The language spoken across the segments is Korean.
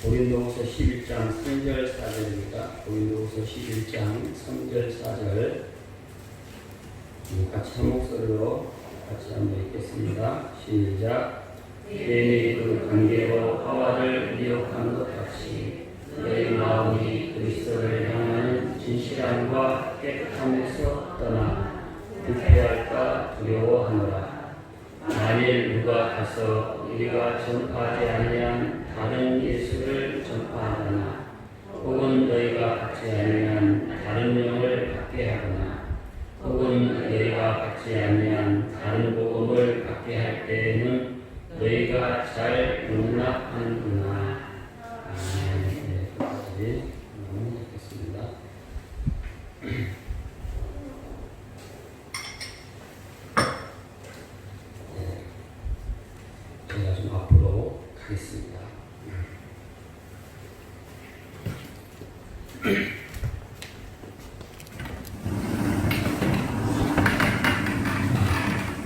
고린도후서 11장 3절 4절입니다. 고린도후서 11장 3절 4절 같이 한 목소리로 같이 한번 읽겠습니다. 시작. 괜히 그 관계로 화화를 미혹한 것 같이 너희 마음이 그리스도를 향하는 진실함과 깨끗함에서 떠나 불쾌할까 두려워하노라. 만일 누가 가서 우리가 전파하지 아니한 다른 예수를 전파하거나 혹은 너희가 받지 아니한 다른 영을 받게 하거나 혹은 너희가 받지 아니한 다른 복음을 받게 할 때에는 너희가 잘 용납하는구나. 네, 여기까지 읽겠습니다. 제가 좀 앞으로 가겠습니다.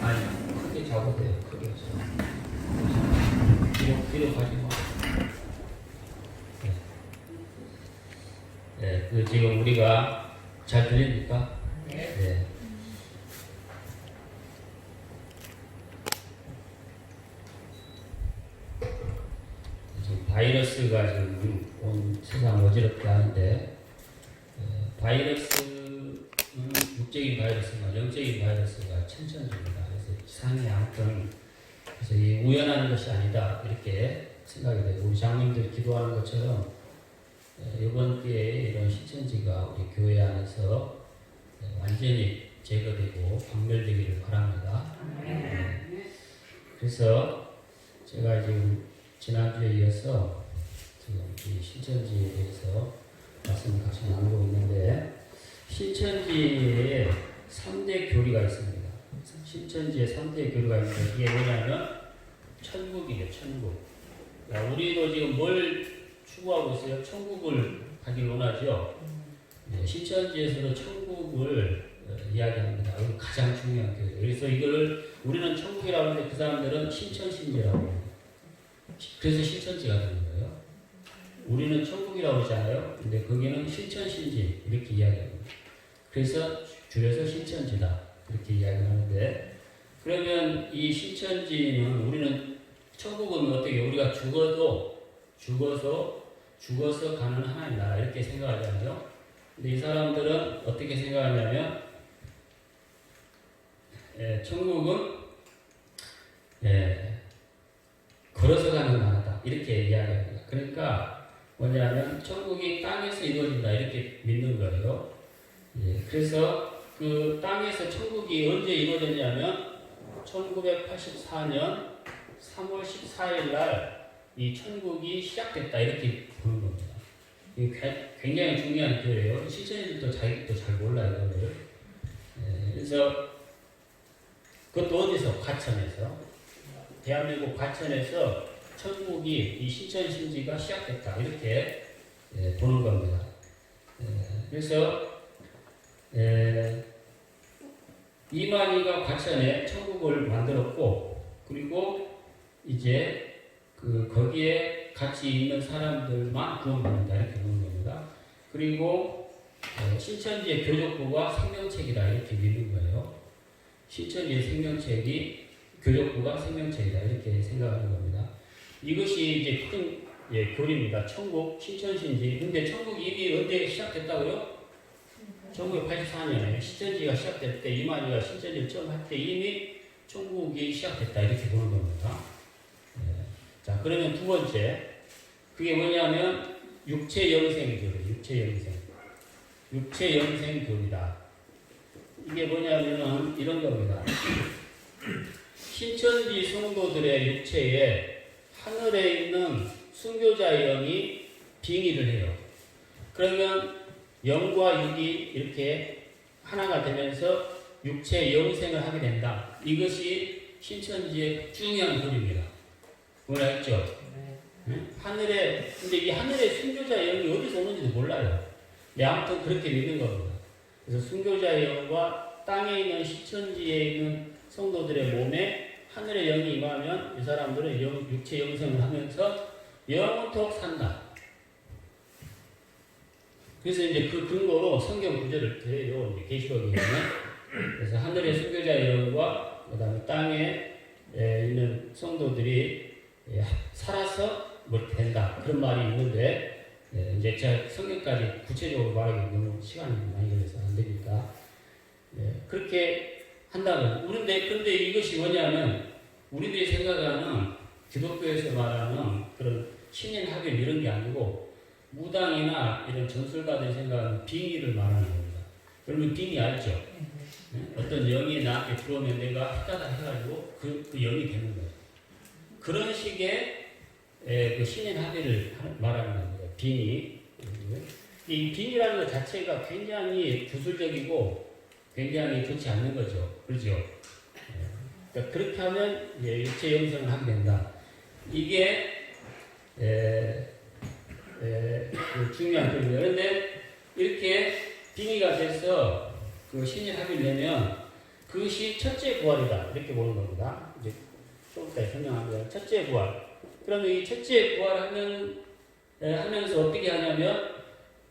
아니, 크게 잡으세요. 크게 뒤로 가지 마. 네, 그 지금 우리가 잘 들립니까? 네. 바이러스가 지금 온 세상 어지럽게 하는데, 바이러스는 육적인 바이러스나 영적인 바이러스가 천천입니다. 그래서 이상이 아무튼 그래서 이 우연한 것이 아니다 이렇게 생각이 되고, 우리 장님들 기도하는 것처럼 이번 기회에 이런 신천지가 우리 교회 안에서 완전히 제거되고 박멸되기를 바랍니다. 그래서 제가 지금 지난주에 이어서 지금 이 신천지에 대해서 말씀을 같이 나누고 있는데, 신천지에 3대 교리가 있습니다. 신천지에 3대 교리가 있는데, 이게 뭐냐면 천국이에요. 천국. 우리도 지금 뭘 추구하고 있어요? 천국을 가길 원하죠. 신천지에서도 천국을 이야기합니다. 이거 가장 중요한 교리예요. 그래서 이걸 우리는 천국이라고 하는데 그 사람들은 신천신지라고 합니다. 그래서 신천지가 되는 거예요. 우리는 천국이라고 하잖아요. 근데 거기는 신천신지 이렇게 이야기합니다. 그래서 줄여서 신천지다 이렇게 이야기하는데, 그러면 이 신천지는 우리는 천국은 어떻게 우리가 죽어서 가는 하나님 나라 이렇게 생각하잖아요. 근데 이 사람들은 어떻게 생각하냐면 천국은 걸어서 가는 나라다 이렇게 이야기합니다. 그러니까 뭐냐면 천국이 땅에서 이루어진다 이렇게 믿는 거예요. 그래서 그 땅에서 천국이 언제 이루어졌냐면 1984년 3월 14일 날 이 천국이 시작됐다 이렇게 보는 겁니다. 이게 굉장히 중요한 교회예요. 신천지들도 자기도 잘 몰라요. 이거를. 그래서 그것도 어디서? 과천에서. 대한민국 과천에서 천국이 이 신천신지가 시작됐다 이렇게 보는 겁니다. 그래서 이만희가 과천에 천국을 만들었고, 그리고 이제 거기에 같이 있는 사람들만 구원받는다 이렇게 보는 겁니다. 그리고 신천지의 교족부가 생명책이다 이렇게 믿는 거예요. 신천지의 생명책이 교족부가 생명책이다 이렇게 생각하는 겁니다. 이것이 이제 큰 교리입니다. 천국, 신천신지. 근데 천국이 이미 언제 시작됐다고요? 1984년에 신천지가 시작될 때, 이만희가 신천지를 처음 할 때 이미 천국이 시작됐다 이렇게 보는 겁니다. 자, 그러면 두 번째, 그게 뭐냐면 육체영생 교리, 육체영생 교리다. 이게 뭐냐면은 이런 겁니다. 신천지 성도들의 육체에 하늘에 있는 순교자 영이 빙의를 해요. 그러면 영과 육이 이렇게 하나가 되면서 육체 영생을 하게 된다. 이것이 신천지의 중요한 교리입니다. 뭐라 했죠? 하늘에, 근데 이 하늘에 순교자 영이 어디서 오는지도 몰라요. 아무튼 그렇게 믿는 겁니다. 그래서 순교자 영과 땅에 있는 신천지에 있는 성도들의 몸에 하늘의 영이 임하면 이 사람들은 육체 영생을 하면서 영원토록 산다. 그래서 이제 그 근거로 성경 구절을 드려요. 이제 계시록에 있는. 그래서 하늘의 순교자 여러분과 그다음에 땅에 있는 성도들이 살아서 뭐 된다 그런 말이 있는데 이제 제가 성경까지 구체적으로 말하기 너무 시간이 많이 걸려서 안 되니까 그렇게 한다면 그런데 이것이 뭐냐면 우리들이 생각하는 기독교에서 말하는 그런 신인 합일 이런 게 아니고 무당이나 이런 전술가들이 생각하는 빙의를 말하는 겁니다. 그러면 빙의 알죠? 어떤 영이 나한테 들어오면 내가 했다가 해가지고 그 영이 되는 거예요. 그런 식의 그 신인 합의를 말하는 겁니다. 빙의. 이 빙의라는 것 자체가 굉장히 구술적이고 굉장히 좋지 않는 거죠. 그렇죠? 그러니까 그렇게 하면 육체 영성을 하게 된다. 이게 중요한 표현이에요. 그런데 이렇게 빙의가 돼서 그 신인 합의를 내면 그것이 첫째 부활이다. 이렇게 보는 겁니다. 이제 좀 이따 설명하면 첫째 부활. 그러면 이 첫째 부활하면서 어떻게 하냐면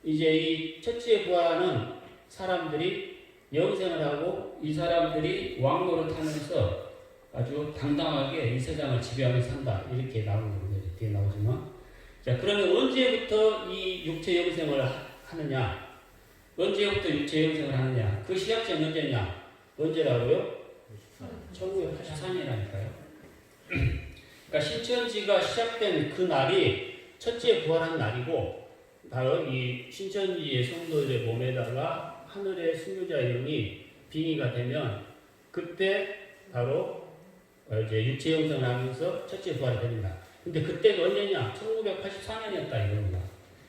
이제 이 첫째 부활하는 사람들이 영생을 하고 이 사람들이 왕노릇 하면서 아주 당당하게 이 세상을 지배하면서 산다. 이렇게 나오는 겁니다. 뒤에 나오지만. 자, 그러면 언제부터 이 육체 영생을 하느냐? 언제부터 육체 영생을 하느냐? 그 시작점이 언제냐? 언제라고요? 1984년이라니까요. 그러니까 신천지가 시작된 그 날이 첫째 부활한 날이고 바로 이 신천지의 성도들의 몸에다가 하늘의 순교자 영이 빙의가 되면 그때 바로 이제 육체 영생을 하면서 첫째 부활이 됩니다. 근데 그때가 언제냐? 1984년이었다 이겁니다.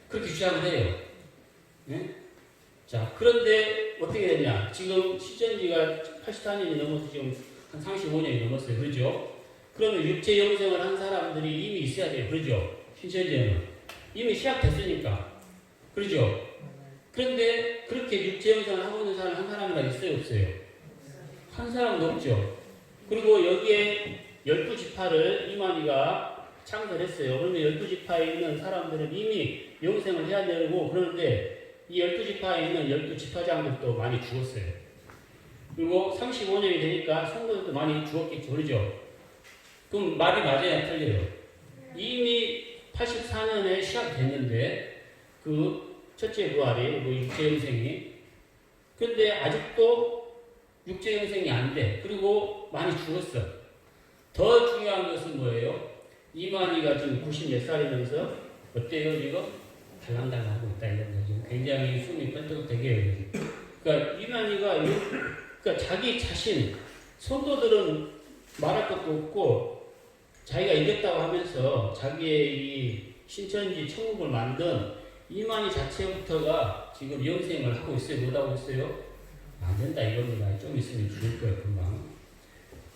그렇게 주장을 해요. 네? 자, 그런데 어떻게 되냐? 지금 신천지가 84년이 넘어서 지금 한 35년이 넘었어요. 그렇죠? 그러면 육체 영생을 한 사람들이 이미 있어야 돼요. 그렇죠? 신천지에는. 이미 시작됐으니까. 그렇죠? 그런데 그렇게 육체 영생을 하고 있는 사람 한 사람이나 있어요? 없어요? 한 사람도 없죠. 그리고 여기에 12지파를 이만희가 창설했어요. 그러면 12지파에 있는 사람들은 이미 영생을 해야 되고 그러는데 이 12지파에 있는 12지파장들도 많이 죽었어요. 그리고 35년이 되니까 성도들도 많이 죽었겠죠. 그러죠? 그럼 말이 맞아야 틀려요. 이미 84년에 시작됐는데 그 첫째 부활이 뭐 육체 영생이 근데 아직도 육체 영생이 안 돼. 그리고 많이 죽었어. 더 중요한 것은 뭐예요? 이만희가 지금 94살이면서 어때요 지금? 달랑달랑하고 있다 이런 거죠. 굉장히 숨이 뺀떡되게 해요. 그러니까 이만희가 그러니까 자기 자신 성도들은 말할 것도 없고 자기가 이겼다고 하면서 자기의 이 신천지 천국을 만든 이만희 자체부터가 지금 영생을 하고 있어요. 못 하고 있어요? 안 된다 이겁니다. 좀 있으면 죽을 거예요 금방.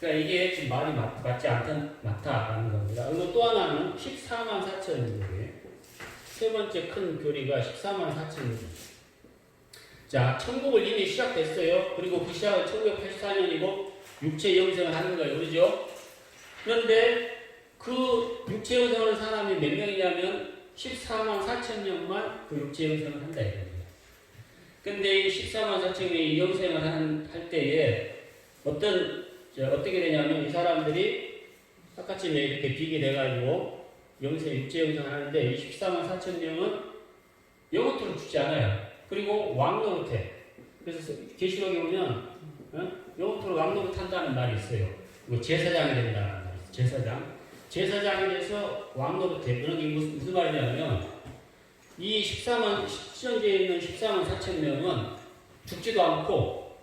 그러니까 이게 지금 말이 맞지 않다라는 겁니다. 그리고 또 하나는 14만 4천입니다. 세 번째 큰 교리가 14만 4천입니다. 자, 천국을 이미 시작됐어요. 그리고 그 시작은 1984년이고 육체 영생을 하는 거예요. 그렇죠? 그런데 그 육체 영생을 하는 사람이 몇 명이냐면 14만 4천 명만 그 육체 영생을 한다 이겁니다. 근데 이 14만 4천 명이 영생을 할 때에 어떻게 되냐면 이 사람들이 아까쯤에 이렇게 비교돼가지고 육체 영생을 하는데 이 14만 4천 명은 영원토록 죽지 않아요. 그리고 왕노릇해. 그래서 계시록에 보면 영원토록 왕노릇 한다는 말이 있어요. 뭐 제사장이 된다는 말이 있어요. 제사장이 돼서 왕노릇해. 그런 게 무슨 말이냐면 이 신천지에 있는 14만 4천 명은 죽지도 않고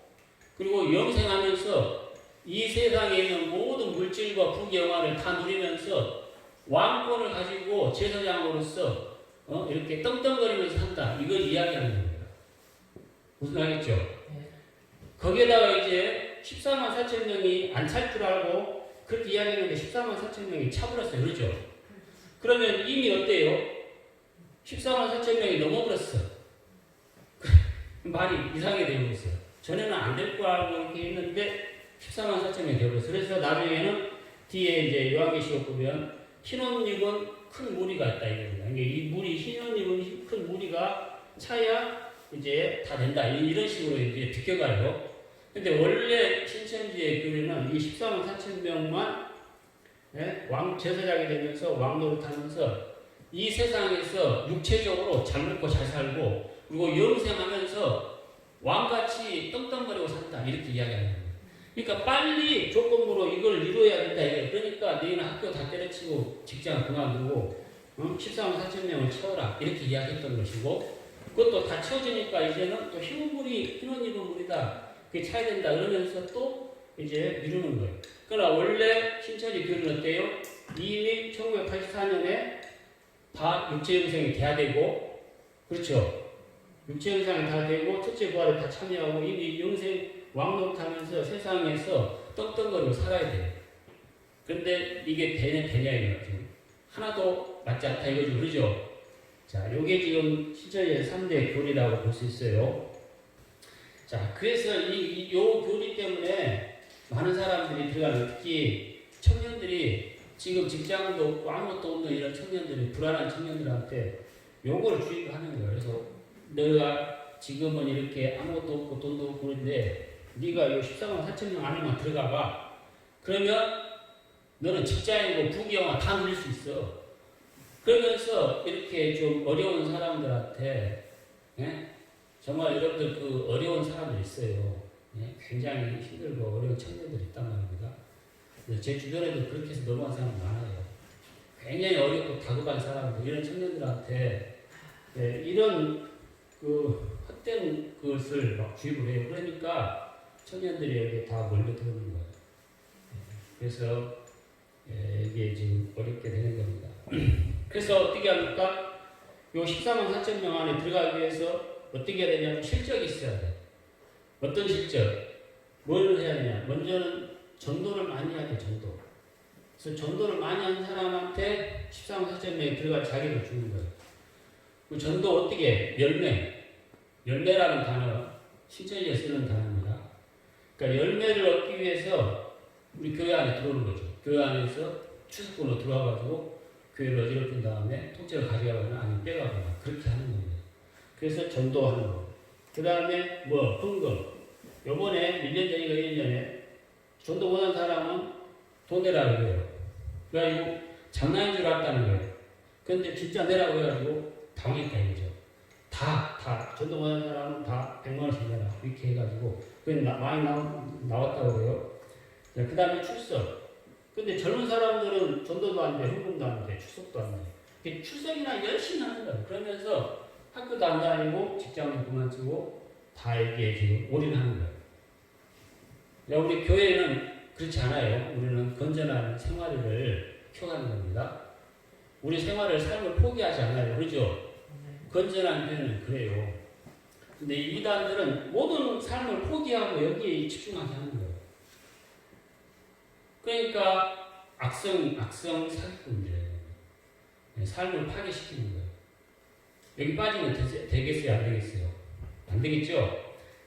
그리고 영생하면서 이 세상에 있는 모든 물질과 부귀영화를 다 누리면서 왕권을 가지고 제사장으로서 이렇게 떵떵거리면서 산다. 이걸 이야기하는 겁니다. 무슨 말이겠죠? 거기에다가 이제 14만 4천 명이 안 찰 줄 알고 그렇게 이야기했는데 14만 4천 명이 차버렸어요. 그렇죠? 그러면 이미 어때요? 14만 4천 명이 넘어버렸어. 말이 이상하게 되고 있어요. 전에는 안 될 거 알고 이렇게 했는데 14만 4천 명이 되어버렸어. 그래서 나중에는 뒤에 이제 요한계시록 보면 흰 옷 입은 큰 무리가 있다 이겁니다. 이 무리 흰 옷 입은 큰 무리가 차야 이제 다 된다. 이런 식으로 이제 비껴가요. 근데 원래 신천지의 교리는 이 14만 4천 명만 왕 제사장이 되면서 왕노릇 하면서 이 세상에서 육체적으로 잘 먹고 잘 살고 그리고 영생하면서 왕같이 떵떵거리고 산다. 이렇게 이야기하는 거예요. 그러니까 빨리 조건부로 이걸 이루어야 된다. 이거예요. 그러니까 너희는 학교 다 때려치고 직장 그만두고 14만 4천 명을 채워라. 이렇게 이야기했던 것이고 그것도 다 채워지니까 이제는 또 희문물이 희문 입은 물이다. 그게 차야 된다. 그러면서 또 이제 미루는 거예요. 그러나 원래 신천지 교리는 어때요? 이미 1984년에 다 육체영생이 돼야 되고 그렇죠. 육체영생이 다 되고 첫째 부활에 다 참여하고 이미 영생 왕노릇하면서 세상에서 떵떵거리고 살아야 돼요. 근데 이게 되냐 이거죠. 하나도 맞지 않다 이거죠. 그러죠? 자, 요게 지금 신천지의 3대 교리라고 볼 수 있어요. 자, 그래서 요 교리 때문에 많은 사람들이 들어가는 특히 청년들이 지금 직장도 없고 아무것도 없는 이런 청년들이 불안한 청년들한테 요거를 주입하는 거예요. 그래서 너가 지금은 이렇게 아무것도 없고 돈도 없고 그런데 네가 요 14만 4천 명 안에만 들어가 봐. 그러면 너는 직장이고 부귀영화 다 누릴 수 있어. 그러면서 이렇게 좀 어려운 사람들한테 정말 여러분들 그 어려운 사람들 있어요. 굉장히 힘들고 어려운 청년들이 있단 말입니다. 제 주변에도 그렇게 해서 넘어간 사람 많아요. 굉장히 어렵고 다급한 사람들, 이런 청년들한테 이런 그 헛된 것을 막 주입을 해요. 그러니까 청년들이 여기 다 몰려들는 거예요. 그래서 이게 지금 어렵게 되는 겁니다. 그래서 어떻게 합니까? 요 14만 4천 명 안에 들어가기 위해서 어떻게 해야 되냐면 실적이 있어야 돼. 어떤 실적? 뭘 해야 되냐? 먼저는 전도를 많이 해야 돼, 전도. 그래서 전도를 많이 한 사람한테 14만 4천 명이 들어갈 자격을 주는 거예요. 그 전도 어떻게 해? 열매. 열매라는 단어, 신천지에 쓰는 단어입니다. 그러니까 열매를 얻기 위해서 우리 교회 안에 들어오는 거죠. 교회 안에서 추석분으로 들어와가지고 교회를 어지럽힌 다음에 통째로 가져가거나 아니면 빼가거나 그렇게 하는 겁니다. 그래서 전도하는 거. 그 다음에 헌금. 요번에 1년 전인가 1년 전에 전도 원한 사람은 돈 내라고 해요. 그래가지고 장난인 줄 알았다는 거예요. 근데 진짜 내라고 해가지고 당했다 이거죠. 다 전도 원하는 사람은 다 100만원씩 내라 이렇게 해가지고 그게 많이 나왔다고 해요. 그 다음에 출석. 근데 젊은 사람들은 전도도 안 돼, 헌금도 안 돼, 출석도 안 돼. 출석이나 열심히 하는 거예요. 그러면서 학교도 안 다니고 직장도 그만두고 다 이게 지금 올인하는 거예요. 우리 교회는 그렇지 않아요. 우리는 건전한 생활을 표현하는 겁니다. 우리 삶을 포기하지 않아요. 그렇죠? 건전한 교회는 그래요. 근데 이 이단들은 모든 삶을 포기하고 여기에 집중하게 하는 거예요. 그러니까 악성 사기꾼들이에요. 삶을 파괴시키는 거예요. 여기 빠지면 되겠어요? 안 되겠어요? 안 되겠죠?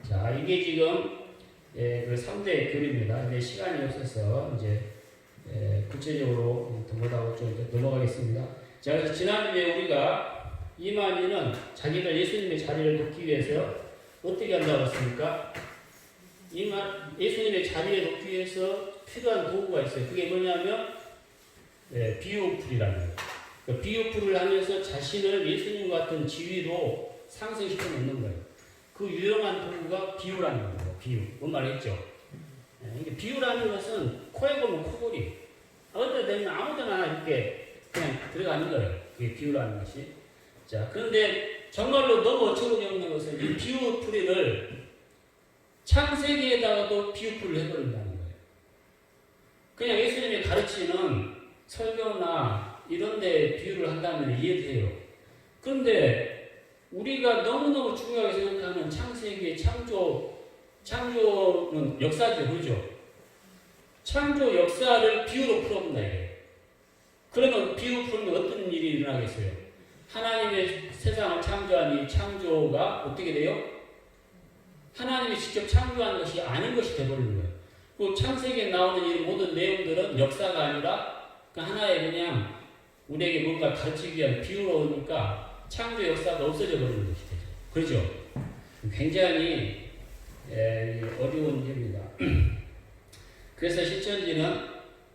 자, 이게 지금 그 3대 교리입니다. 근데 시간이 없어서 이제 구체적으로 더 좀 넘어가겠습니다. 자, 그래서 지난주에 우리가 이만희는 자기가 예수님의 자리를 놓기 위해서 어떻게 한다고 했습니까? 예수님의 자리에 놓기 위해서 필요한 도구가 있어요. 그게 뭐냐면 비유풀이라는 거예요. 그 비유풀을 하면서 자신을 예수님 같은 지위로 상승시켜 놓는 거예요. 그 유용한 도구가 비유라는 거예요. 비유. 뭔 말했죠? 비유라는 것은 코에 보면 코골이. 어디다 대면 아무데나 이렇게 그냥 들어가는 거예요. 그게 비유라는 것이. 자, 그런데 정말로 너무 어처구니 없는 것은 이 비유풀이를 창세기에다가도 비유풀을 해버린다는 거예요. 그냥 예수님이 가르치는 설교나 이런 데 비유를 한다면 이해돼요. 그런데 우리가 너무너무 중요하게 생각하는 창세기의 창조는 역사죠. 그렇죠? 창조 역사를 비유로 풀어본다 이거예요. 그러면 비유로 풀면 어떤 일이 일어나겠어요? 하나님의 세상을 창조한 이 창조가 어떻게 돼요? 하나님이 직접 창조한 것이 아닌 것이 되어버리는 거예요. 그 창세기에 나오는 이 모든 내용들은 역사가 아니라 하나의 그냥 우리에게 뭔가 가르치기 위한 비유로 오니까 창조 역사가 없어져 버리는 것이 되죠. 그렇죠? 굉장히 어려운 일입니다. 그래서 실천지는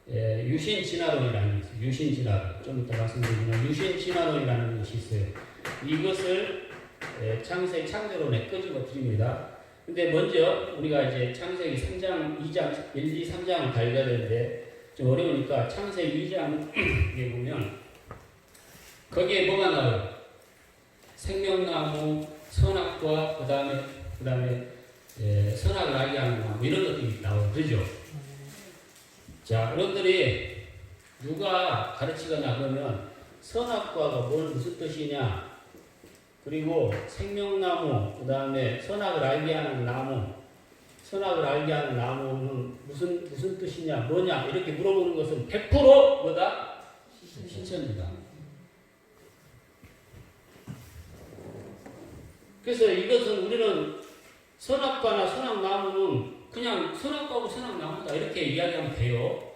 유신진화론이라는 게 있어요. 유신진화론. 좀 이따 말씀드리지만 유신진화론이라는 것이 있어요. 이것을 창세기 창조론에 끄집어 드립니다. 근데 먼저 우리가 이제 창세기 3장, 2장, 1, 2, 3장을 달려야 되는데 좀 어려우니까 창세기 2장에 보면 거기에 뭐가 나와요? 생명나무, 선악과 그 다음에 선악을 알게 하는 나무 이런 것들이 나와요. 그죠? 자, 여러분들이 누가 가르치거나 그러면 선악과가 무슨 뜻이냐, 그리고 생명나무, 그 다음에 선악을 알게 하는 나무, 선악을 알게 하는 나무는 무슨 뜻이냐, 뭐냐 이렇게 물어보는 것은 100% 뭐다? 신천지다. 그래서 이것은 우리는 선악과나 선악나무는 그냥 선악과고 선악나무다 이렇게 이야기하면 돼요.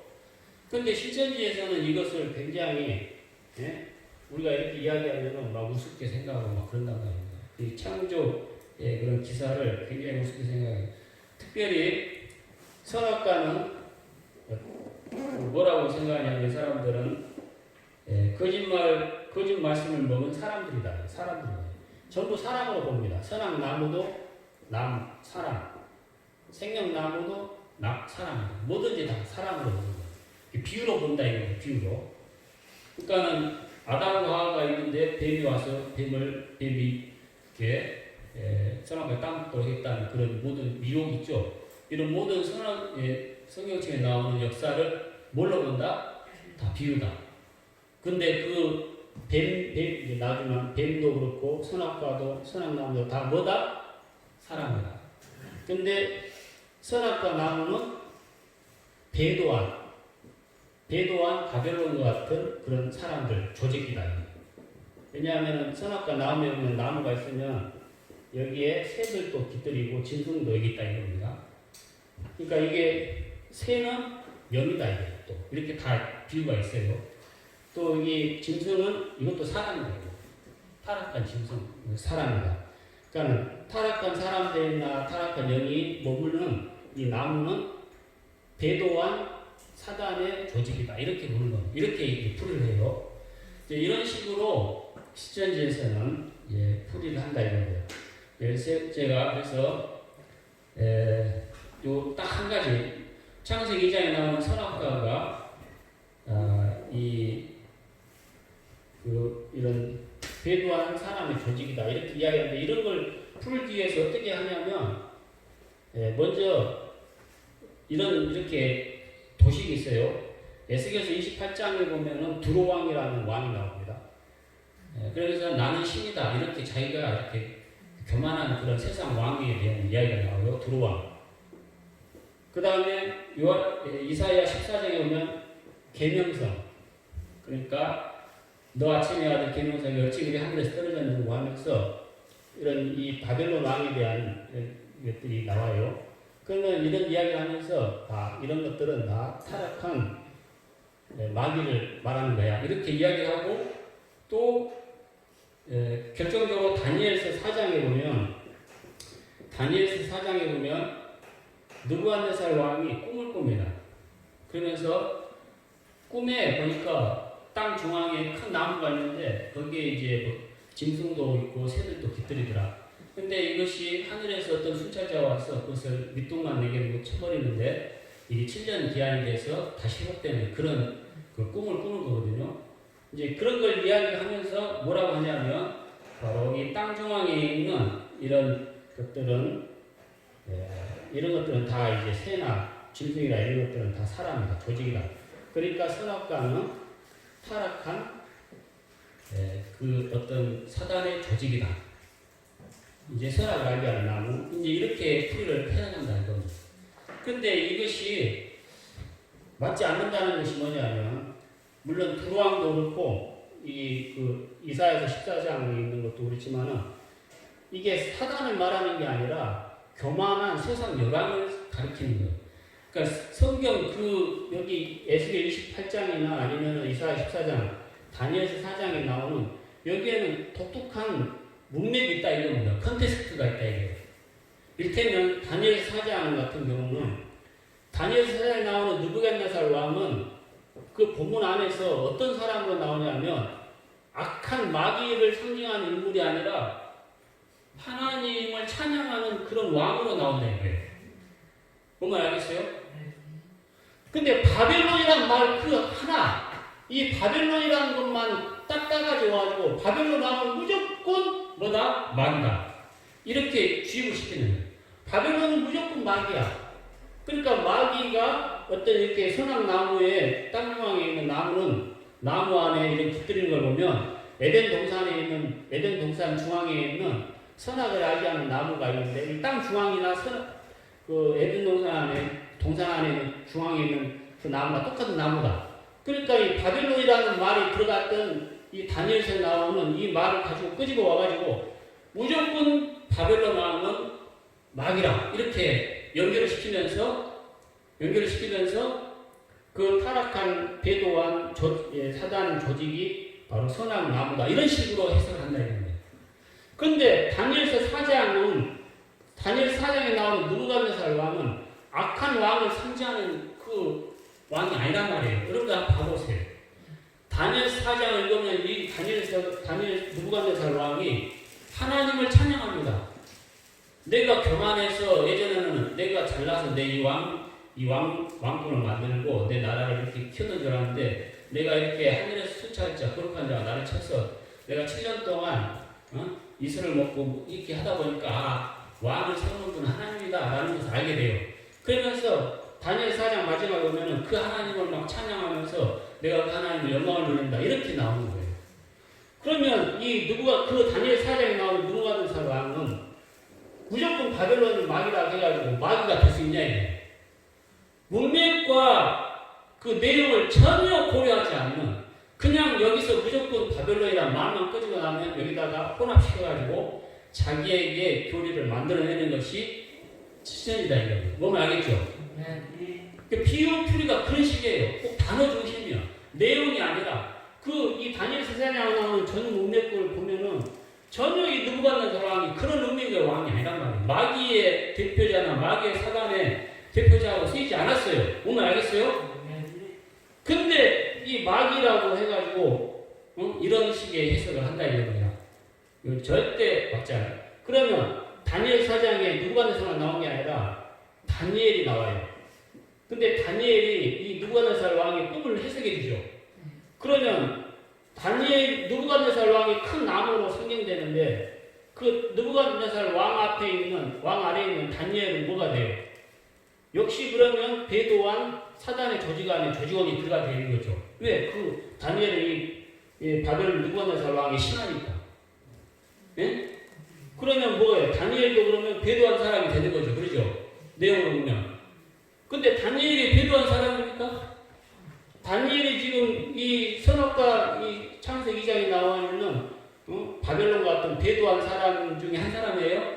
그런데 실천지에서는 이것을 굉장히 우리가 이렇게 이야기하면 막 우습게 생각하고 막 그런단 말입니다. 이 창조의 그런 기사를 굉장히 우습게 생각해요. 특별히 선악과는 뭐라고 생각하냐면 사람들은 거짓 말씀을 먹은 사람들이다. 전부 사람으로 봅니다. 선악나무도 사람, 생명나무도 사람이다. 뭐든지 다 사람으로 봅니다. 비유로 본다 이거예요. 비유로. 그러니까는 아담과 하와가 있는데 뱀이 와서 뱀이 이렇게 선악과에 따먹도록 했다는 그런 모든 미혹 있죠. 이런 모든 성경책에 나오는 역사를 뭘로 본다? 다 비유다. 근데 그 이제 나중에 뱀도 그렇고 선악과도 선악나무도 다 뭐다? 사람이다. 근데 선악과 나무는 배도한 바벨론과 같은 그런 사람들, 조직이다. 왜냐하면 선악과 나무에 보면 나무가 있으면 여기에 새들도 깃들이고 짐승도 여기 있다 이겁니다. 그러니까 이게 새는 명이다 이게 또 이렇게 다 비유가 있어요. 또 이 짐승은 이것도 사람이에요. 타락한 짐승, 사람이다. 그러니까 타락한 사람들이나 타락한 영이 머무르는 이 나무는 배도한 사단의 조직이다. 이렇게 보는 겁니다. 이렇게 풀이를 해요. 이런 식으로 실천지에서는 풀이를 한다 이거예요. 그래서 제가 요 딱 한 가지 창세기 2장에 나오는 선악과가 이런 배도한 사람의 조직이다 이렇게 이야기하는데 이런 걸 풀기 위해서 어떻게 하냐면 먼저 이렇게 도식이 있어요. 에스겔서 28장에 보면은 두로왕이라는 왕이 나옵니다. 그래서 나는 신이다 이렇게 자기가 이렇게 교만한 그런 세상 왕에 대한 이야기가 나와요. 두로왕. 그 다음에 이사야 14장에 보면 계명성, 그러니까 너 아침에 아들 계명성이 어찌 그리 하늘에서 떨어졌는고 하면서 이런 이 바벨론 왕에 대한 것들이 나와요. 그러면 이런 이야기를 하면서 이런 것들은 다 타락한 마귀를 말하는 거야. 이렇게 이야기하고 또 결정적으로 다니엘서 4장에 보면 느부갓네살 왕이 꿈을 꿉니다. 그러면서 꿈에 보니까 땅 중앙에 큰 나무가 있는데 거기에 이제 짐승도 있고 새들도 깃들이더라. 근데 이것이 하늘에서 어떤 순찰자가 와서 그것을 밑동만 내게 쳐버리는데 이게 7년 기한이 돼서 다시 회복되는 그런 그 꿈을 꾸는 거거든요. 이제 그런 걸 이야기하면서 뭐라고 하냐면 바로 이 땅 중앙에 있는 이런 것들은 다 이제 새나 짐승이나 이런 것들은 다 사람이다, 조직이다. 그러니까 선악과는 타락한 그 어떤 사단의 조직이다. 이제 선악을 알게 하는 나무, 이제 이렇게 풀이를 해야 한다는 겁니다. 근데 이것이 맞지 않는다는 것이 뭐냐면, 물론 두루왕도 그렇고, 이사야서 14장에 있는 것도 그렇지만은, 이게 사단을 말하는 게 아니라, 교만한 세상 여강을 가리키는 거예요. 그러니까 성경 여기 에스겔 28장이나 아니면 이사야 14장, 다니엘서 4장에 나오는, 여기에는 독특한 문맥이 있다 이겁니다. 컨텍스트가 있다 이거예요. 일테면 다니엘 4장 같은 경우는 다니엘 4장에 나오는 느부갓네살 왕은 그 본문 안에서 어떤 사람으로 나오냐면 악한 마귀를 상징하는 인물이 아니라 하나님을 찬양하는 그런 왕으로 나온다 이거예요. 뭔가 알겠어요? 근데 바벨론이란 말 그 하나, 이 바벨론이라는 것만 딱 따가지고 바벨론 하면 무조건 뭐다? 마귀다. 이렇게 주입을 시키는 거예요. 바벨론은 무조건 마귀야. 그러니까 마귀가 어떤 이렇게 선악나무에 땅 중앙에 있는 나무는 나무 안에 이렇게 깃들이는 걸 보면 에덴 동산 중앙에 있는 선악을 알게 하는 나무가 있는데 이 땅 중앙이나 그 에덴 동산 안에 있는 중앙에 있는 그 나무가 똑같은 나무다. 그러니까 이 바벨론이라는 말이 들어갔던 이 다니엘서에 나오는 이 말을 가지고 끄집어 와가지고 무조건 바벨론 왕은 마귀라 이렇게 연결을 시키면서 그 타락한 배도한 사단 조직이 바로 선악나무다 이런 식으로 해석을 한다 이겁니다. 그런데 다니엘서 4장에 나오는 느부갓네살 왕은 악한 왕을 상징하는 그 왕이 아니란 말이에요. 여러분들 한번 봐보세요. 다니엘 4장을 읽으면 이 다니엘 느부갓네살 왕이 하나님을 찬양합니다. 내가 교만해서 예전에는 내가 잘나서 내 왕권을 만들고 내 나라를 이렇게 키우는 줄 알았는데 내가 이렇게 하늘에서 수차례자 거룩한 자가 나를 쳐서 내가 7년 동안 이슬을 먹고 이렇게 하다 보니까 왕을 세우는 분은 하나님이다 라는 것을 알게 돼요. 그러면서 다니엘 4장 마지막에 보면은 그 하나님을 막 찬양하면서 내가 그 하나님의 영광을 누린다 이렇게 나오는 거예요. 그러면 그 다니엘 4장에 나오는 느부갓네살 왕은 무조건 바벨론을 마귀라 해가지고 마귀가 될 수 있냐 이게. 문맥과 그 내용을 전혀 고려하지 않는 그냥 여기서 무조건 바벨론이란 말만 끄집어 나면 여기다가 혼합시켜가지고 자기에게 교리를 만들어내는 것이 치전이다 이거예요. 뭐면 알겠죠? 네. 비유 풀이가 그런 식이에요. 꼭 단어 중심이야. 내용이 아니라 이 다니엘 4장에 나오는 전 문맥을 보면은 전혀 이 느부갓네살 왕이 그런 의미의 왕이 아니란 말이에요. 마귀의 대표자나 마귀의 사단의 대표자하고 쓰이지 않았어요. 오늘 알겠어요? 근데 이 마귀라고 해가지고 이런 식의 해석을 한다 이거야. 이건 절대 맞지 않아요. 그러면 다니엘 4장에 느부갓네살만 나온 게 아니라 다니엘이 나와요. 근데 다니엘이 이 느부갓네살 왕의 꿈을 해석해 주죠. 그러면 느부갓네살 왕이 큰 나무로 상징되는데 그 느부갓네살 왕 아래에 있는 다니엘은 뭐가 돼요? 역시 그러면 배도한 사단의 조직 안에 조직원이 들어가 되는 거죠. 왜? 그 다니엘이 바벨론 느부갓네살 왕의 신하니까. 예? 그러면 뭐예요? 다니엘도 그러면 배도한 사람이 되는 거죠. 그러죠? 내용을 보면. 근데 다니엘이 배도한 사람입니까? 다니엘이 지금 이 선악과 이 창세기 2장에 나와 있는 바벨론 같은 배도한 사람 중에 한 사람이에요.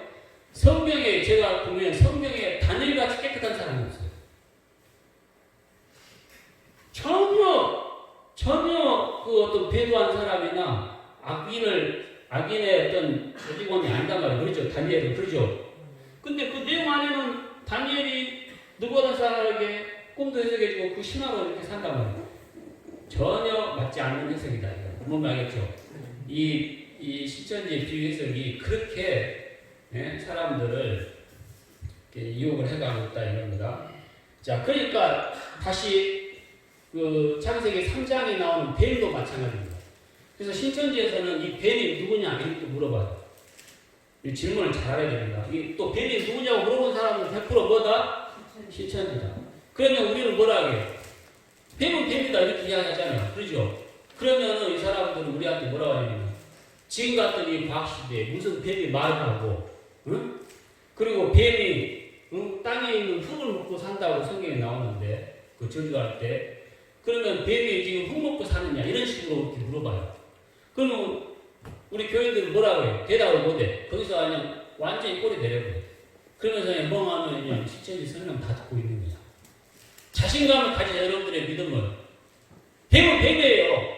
성경에 제가 보면 성경에 다니엘같이 깨끗한 사람이 없어요. 전혀 그 어떤 배도한 사람이나 악인의 어떤 조직원이 아니단 말이에요. 그렇죠? 다니엘은 그러죠. 근데 그 내용 안에는 다니엘이 느부갓네살에게 꿈도 해석해주고 그 신화로 이렇게 산단 말이에요. 전혀 맞지 않는 해석이다. 뭔가 알겠죠? 이 신천지의 비유 해석이 그렇게 사람들을 이렇게 유혹을 해가고 있다 이겁니다. 자, 그러니까 다시 그 창세기 3장에 나오는 뱀도 마찬가지입니다. 그래서 신천지에서는 이 뱀이 누구냐 이렇게 물어봐요. 이 질문을 잘 해야 됩니다. 또 뱀이 누구냐고 물어본 사람은 100% 뭐다? 신천지다. 그러면 우리는 뭐라 하게요? 뱀은 뱀이다 이렇게 이야기하잖아요. 그러죠? 그러면은 이 사람들은 우리한테 뭐라고 하냐면 지금 같은 이 과학시대에 무슨 뱀이 말을 하고 응? 그리고 뱀이 땅에 있는 흙을 먹고 산다고 성경에 나오는데 그 저주할 때 그러면 뱀이 지금 흙 먹고 사느냐 이런 식으로 이렇게 물어봐요. 그러면 우리 교인들은 뭐라고 해요? 대답을 못해. 거기서 그냥 완전히 꼬리 내려버려. 그러면서 그냥 멍하면 그냥 신천지 설명 다 듣고 있는 거야. 자신감을 가진 여러분들의 믿음은 뱀은 뱀이에요.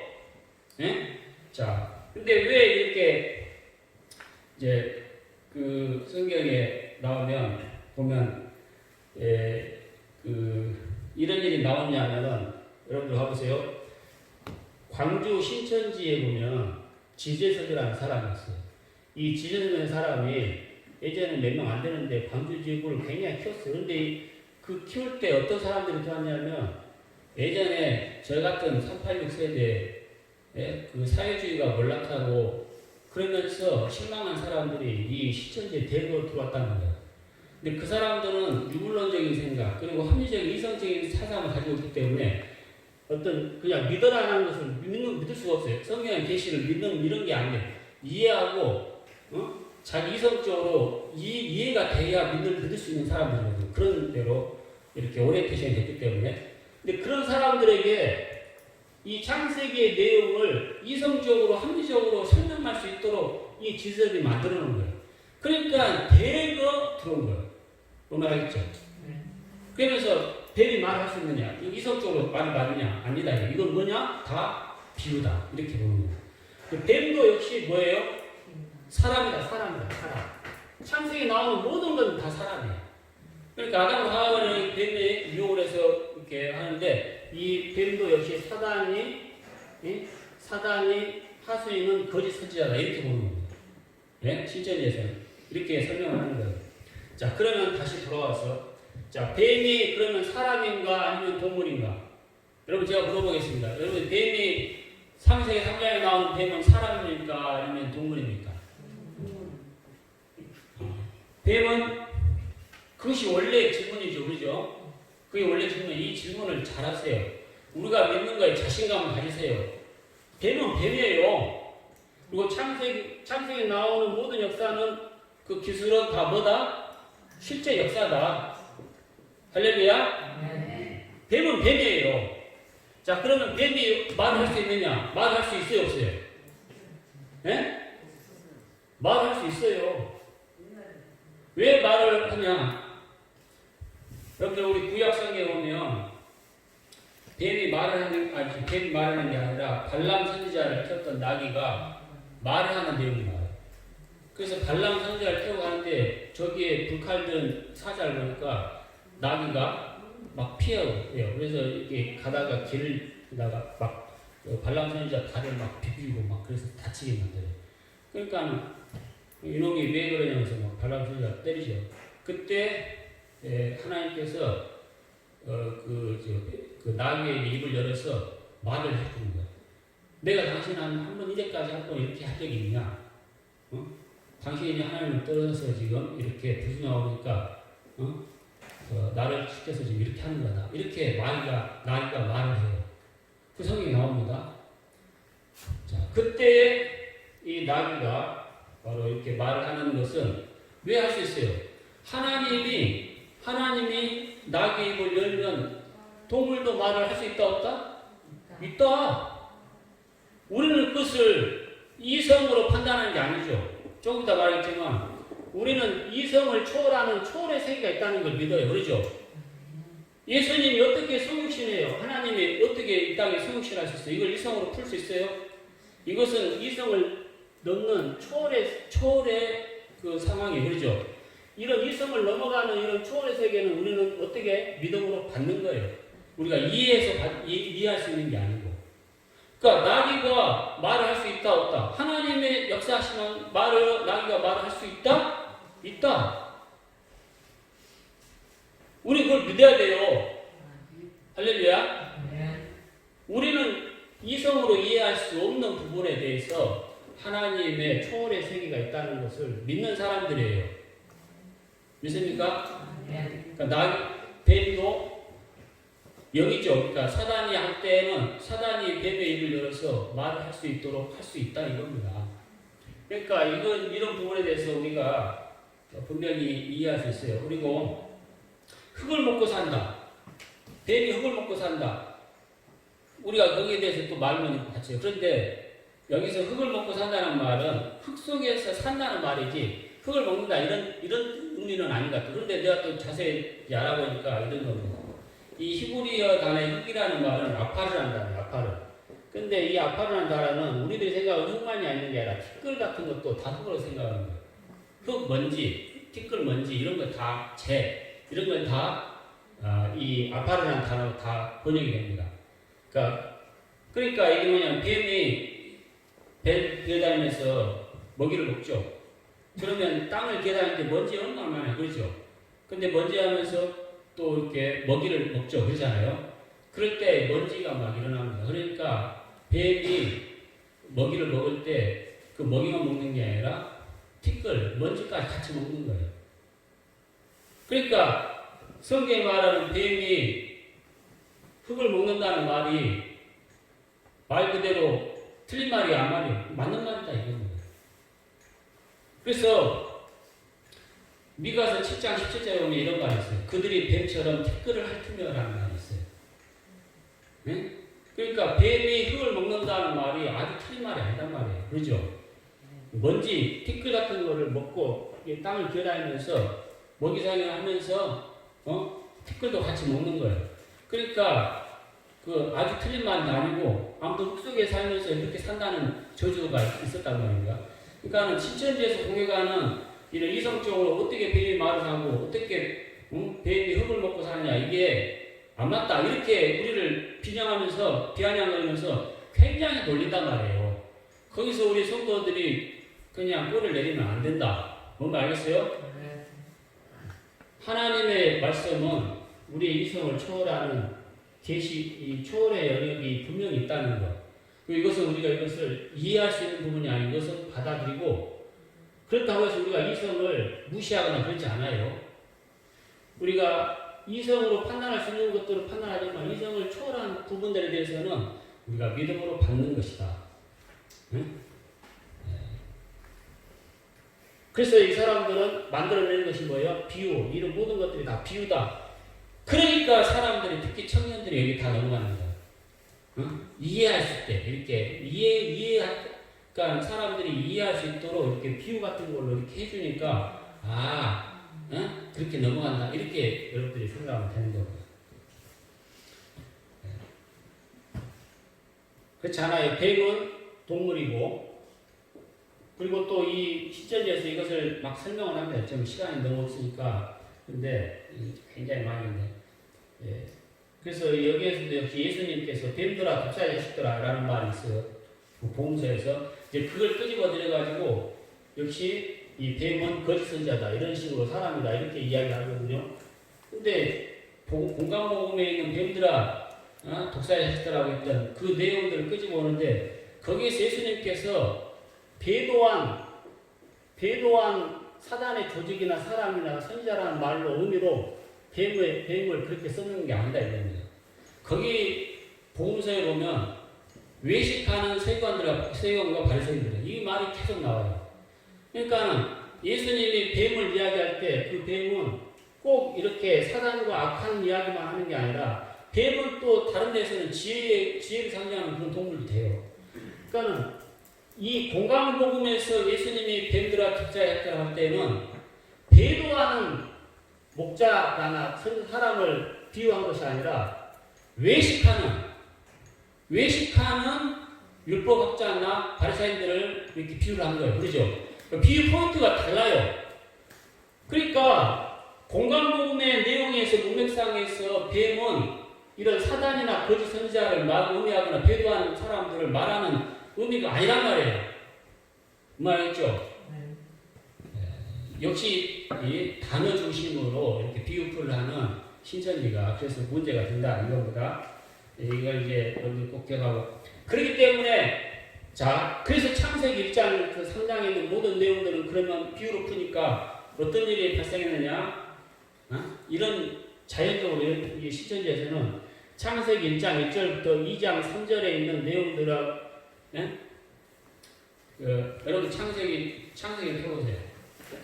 네? 자, 근데 왜 이렇게 이제 그 성경에 나오면 보면 이런 일이 나오냐면은 여러분들 가보세요. 광주 신천지에 보면 지제석이라는 사람이 있어요. 이 지제석이라는 사람이 예전에 몇 명 안 되는데 광주 지구를 굉장히 키웠어요. 그런데 그 키울 때 어떤 사람들이 좋았냐면 예전에 저희 같은 386 세대에 그 사회주의가 몰락하고 그러면서 실망한 사람들이 이 신천지에 대거 들어왔다는 거예요. 근데 그 사람들은 유물론적인 생각 그리고 합리적인 이성적인 사상을 가지고 있기 때문에 어떤 그냥 믿어라는 것을 믿을 수가 없어요. 성경의 계시를 믿는 이런 게 아니에요. 이해하고 자기 이성적으로 이해가 돼야 믿을 수 있는 사람들이거든요. 그런 대로 이렇게 오리엔테이션이 됐기 때문에. 근데 그런 사람들에게 이 창세기의 내용을 이성적으로 합리적으로 설명할 수 있도록 이 지석이 만들어 놓은 거예요. 그러니까 대거 들어온 거예요. 뭔 말이겠죠? 그러면서 뱀이 말할 수 있느냐? 이성적으로 말이 맞느냐? 아니다. 이건 뭐냐? 다 비유다. 이렇게 보는 거예요. 뱀도 역시 뭐예요? 사람이다. 사람. 창세기에 나오는 모든 건 다 사람이에요. 그러니까 아담과 하와는 뱀에 유혹을 해서 이렇게 하는데 이 뱀도 역시 사단이 하수인은 거짓 선지자다. 이렇게 보는 겁니다. 예? 신천지에서는 이렇게 설명을 하는 거예요. 자, 그러면 다시 돌아와서 자, 뱀이 그러면 사람인가 아니면 동물인가? 여러분 제가 물어보겠습니다. 여러분 뱀이 창세기 3장에 나오는 뱀은 사람입니까? 아니면 동물입니까? 뱀은 그것이 원래 질문이죠. 그죠? 그게 원래 질문. 이 질문을 잘 하세요. 우리가 믿는 거에 자신감을 가지세요. 뱀은 뱀이에요. 그리고 창세기에 나오는 모든 역사는 그 기술은 다 뭐다? 실제 역사다. 할렐루야? 뱀은 뱀이에요. 자, 그러면 뱀이 말을 할 수 있느냐? 말을 할 수 있어요, 없어요? 네? 말을 할 수 있어요. 왜 말을 하냐? 여러분들, 우리 구약 성경에 보면 뱀이 말하는 게 아니라 발람 선지자를 태웠던 나귀가 말을 하는 내용이 나와요. 그래서 발람 선지자를 태우고 가는데 저기에 불칼든 사자를 보니까 나귀가 막 피해요. 그래서 이렇게 가다가 길다가 막 발람 선지자 다리를 막 비비고 막 그래서 다치게 만들어요. 그러니까 이놈이 왜 그러냐면서 막 발람 선지자 때리죠. 그때 하나님께서 그 나귀의 입을 열어서 말을 해주는 거예요. 내가 당신한테 한번 이제까지 한 번 이렇게 한 적이 있냐? 당신이 하나님을 떨어져서 지금 이렇게 불순하고 보니까 나를 시켜서 지금 이렇게 하는 거다. 이렇게 나귀가 말을 해요. 그 성경이 나옵니다. 자, 그때 이 나귀가 바로 이렇게 말을 하는 것은 왜 할 수 있어요? 하나님이 나귀의 입을 열면 동물도 말을 할 수 있다 없다? 있다. 우리는 그것을 이성으로 판단하는 게 아니죠. 조금 이따 말했지만 우리는 이성을 초월하는 초월의 세계가 있다는 걸 믿어요. 그러죠? 예수님이 어떻게 성육신해요? 하나님이 어떻게 이 땅에 성육신하셨어요? 이걸 이성으로 풀 수 있어요? 이것은 이성을 넘는 초월의 그 상황이 그러죠? 이런 이성을 넘어가는 이런 초월의 세계는 우리는 어떻게 믿음으로 받는 거예요. 우리가 이해할 수 있는 게 아니고. 그러니까 나귀가 말을 할 수 있다 없다. 하나님의 역사하시면 나귀가 말을 할 수 있다? 있다. 우리 그걸 믿어야 돼요. 할렐루야. 우리는 이성으로 이해할 수 없는 부분에 대해서 하나님의 초월의 세계가 있다는 것을 믿는 사람들이에요. 믿습니까? 그러니까 뱀도 여기죠. 그러니까 사단이 할 때는 사단이 뱀의 입을 열어서 말을 할 수 있도록 할 수 있다 이겁니다. 그러니까 이런 부분에 대해서 우리가 분명히 이해할 수 있어요. 그리고 흙을 먹고 산다. 뱀이 흙을 먹고 산다. 우리가 거기에 대해서 또 말은 같이 해요. 그런데 여기서 흙을 먹고 산다는 말은 흙 속에서 산다는 말이지 흙을 먹는다 이런 의미는 아닌 것 같아요. 그런데 내가 또 자세히 알아보니까 이런 겁니다. 이 히브리어 단어의 흙이라는 말은 아파르라는 단어예요. 아파르. 근데 이 아파르라는 단어는 우리들이 생각하는 흙만이 아닌 게 아니라 티끌 같은 것도 다 흙으로 생각하는 거예요. 흙 먼지, 티끌 먼지 이런 거 다 이런 건 다 이 아파르라는 단어로 다 번역이 됩니다. 그러니까 이게 뭐냐면 뱀이 배 기어다니면서 먹이를 먹죠. 그러면 땅을 기어다니는데 먼지 얼마나 많아요, 그렇죠? 근데 먼지 하면서 또 이렇게 먹이를 먹죠, 그렇잖아요. 그럴 때 먼지가 막 일어납니다. 그러니까 뱀이 먹이를 먹을 때 그 먹이만 먹는 게 아니라 티끌, 먼지까지 같이 먹는 거예요. 그러니까 성경에 말하는 뱀이 흙을 먹는다는 말이 말 그대로 틀린 말이 안 말이에요. 맞는 말이다 이겁니다. 그래서 미가서 7장 17절에 보면 이런 말이 있어요. 그들이 뱀처럼 티끌을 핥으며라는 말이 있어요. 네? 그러니까 뱀이 흙을 먹는다는 말이 아주 틀린 말이 아니란 말이에요. 그렇죠? 먼지, 티끌 같은 거를 먹고 땅을 기어다니면서 먹이사냥을 하면서 티끌도 같이 먹는 거예요. 그러니까 그 아주 틀린 말은 아니고 아무튼 흙 속에 살면서 이렇게 산다는 저주가 있었단 말입니다. 그러니까 신천지에서 공예가는 이런 이성적으로 어떻게 뱀이 말을 하고 어떻게 뱀이 흙을 먹고 사느냐 이게 안 맞다 이렇게 우리를 비아냥거리면서 굉장히 놀린단 말이에요. 거기서 우리 성도들이 그냥 꼴을 내리면 안 된다. 뭔지 알겠어요? 하나님의 말씀은 우리의 이성을 초월하는 이 초월의 영역이 분명히 있다는 것. 그리고 이것을 이해할 수 있는 부분이 아닌 것은 받아들이고, 그렇다고 해서 우리가 이성을 무시하거나 그러지 않아요. 우리가 이성으로 판단할 수 있는 것들을 판단하지만 이성을 초월한 부분들에 대해서는 우리가 믿음으로 받는 것이다. 응? 그래서 이 사람들은 만들어내는 것이 뭐예요? 비유. 이런 모든 것들이 다 비유다. 그러니까 사람들이, 특히 청년들이 여기 다 넘어가는 거예요. 응? 이해할 수 있게, 이렇게, 그러니까 사람들이 이해할 수 있도록 이렇게 비유 같은 걸로 이렇게 해주니까, 응? 그렇게 넘어간다. 이렇게 여러분들이 생각하면 되는 거고요. 그렇지 않아요. 뱀은 동물이고, 그리고 또 이 시전지에서 이것을 막 설명을 합니다. 좀 시간이 너무 없으니까. 근데 굉장히 많은데. 예. 그래서 여기에서도 역시 예수님께서 뱀들아 독사의 자식들아 라는 말이 있어요. 복음서에서. 이제 그걸 끄집어 들여가지고 역시 이 뱀은 거짓 선자다. 이런 식으로 사람이다. 이렇게 이야기하거든요. 근데 공강복음에 있는 뱀들아 독사의 자식들하고 했던 그 내용들을 끄집어 오는데 거기에서 예수님께서 배도한 사단의 조직이나 사람이나 선지자라는 말로 의미로 뱀을 그렇게 써놓은 게 아니다 이겁니다. 거기 복음서에 보면 외식하는 세관과 바리새인들 이 말이 계속 나와요. 그러니까 예수님이 뱀을 이야기할 때 그 뱀은 꼭 이렇게 사단과 악한 이야기만 하는 게 아니라 뱀은 또 다른 데서는 지혜를 상징하는 그런 동물도 돼요. 그러니까는 이 공강복음에서 예수님이 뱀들아 독자였다고 할 때는 배도하는 목자나 사람을 비유한 것이 아니라 외식하는 율법학자나 바리새인들을 이렇게 비유를 한 거예요. 그렇죠? 비유 포인트가 달라요. 그러니까 공강복음의 내용에서 문맥상에서 뱀은 이런 사단이나 거짓 선지자를 의미하거나 배도하는 사람들을 말하는 의미가 아니란 말이에요. 말했죠? 역시 이 단어 중심으로 이렇게 비유풀을 하는 신천지가 그래서 문제가 된다 이거보다 이걸 이제 여러분들 꼭 기억하고 그렇기 때문에 그래서 창세기 1장 그 3장에 있는 모든 내용들은 그러면 비유로 푸니까 어떤 일이 발생했느냐 이런 자연적으로 이 신천지에서는 창세기 1장 1절부터 2장 3절에 있는 내용들을 여러분 창세기 펴보세요.